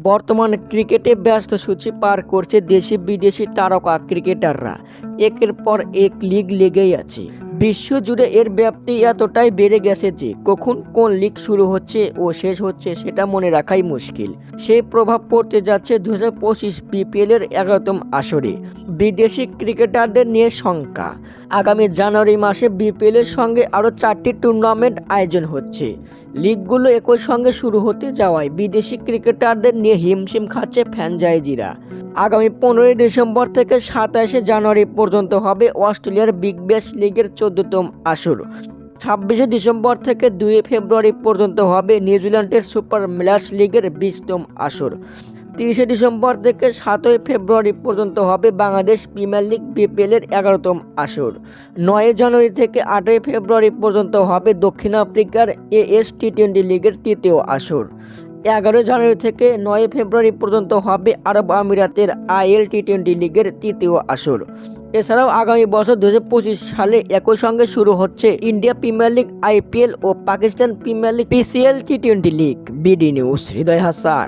বর্তমানে ক্রিকেটে ব্যস্ত সূচি পার করছে দেশি বিদেশি তারকা ক্রিকেটাররা। একের পর এক লিগ লেগেই আছে। বিশ্বজুড়ে এর ব্যাপ্তি এতটাই বেড়ে গেছে যে কখন কোন লিগ শুরু হচ্ছে ও শেষ হচ্ছে সেটা মনে রাখাই মুশকিল। সেই প্রভাব পড়তে যাচ্ছে 2025 বিপিএল এর 11তম আসরে। বিদেশি ক্রিকেটারদের নিয়ে শঙ্কা। আগামী জানুয়ারি মাসে বিপিএল এর সঙ্গে আরও 4টি টুর্নামেন্ট আয়োজন হচ্ছে। লিগগুলো একই সঙ্গে শুরু হতে যাওয়ায় বিদেশি ক্রিকেটারদের নিয়ে হিমশিম খাচ্ছে ফ্র্যাঞ্চাইজিরা। আগামী 15ই ডিসেম্বর থেকে 27শে জানুয়ারি পর্যন্ত হবে অস্ট্রেলিয়ার বিগ ব্যাশ লিগের 14তম আসর। 26শে ডিসেম্বর থেকে 2 ফেব্রুয়ারি পর্যন্ত হবে নিউজিল্যান্ডের সুপার স্ম্যাশ লিগের 20তম আসর। 30শে ডিসেম্বর থেকে 7ই ফেব্রুয়ারি পর্যন্ত হবে বাংলাদেশ প্রিমিয়ার লিগ বিপিএল এর 11তম আসর। 9 জানুয়ারি থেকে 8ই ফেব্রুয়ারি পর্যন্ত হবে দক্ষিণ আফ্রিকার এএস টি20 লিগের 3য় আসর। 11 জানুয়ারি থেকে 9 ফেব্রুয়ারি পর্যন্ত হবে আরব আমিরাতের আইএল টি20 লিগের 3য় আসর। এছাড়াও আগামী বছর 2025 সালে একই সঙ্গে শুরু হচ্ছে ইন্ডিয়া প্রিমিয়ার লিগ আইপিএল ও পাকিস্তান প্রিমিয়ার লিগ পিসিএল টি20 league. BD news, Hridoy Hasan.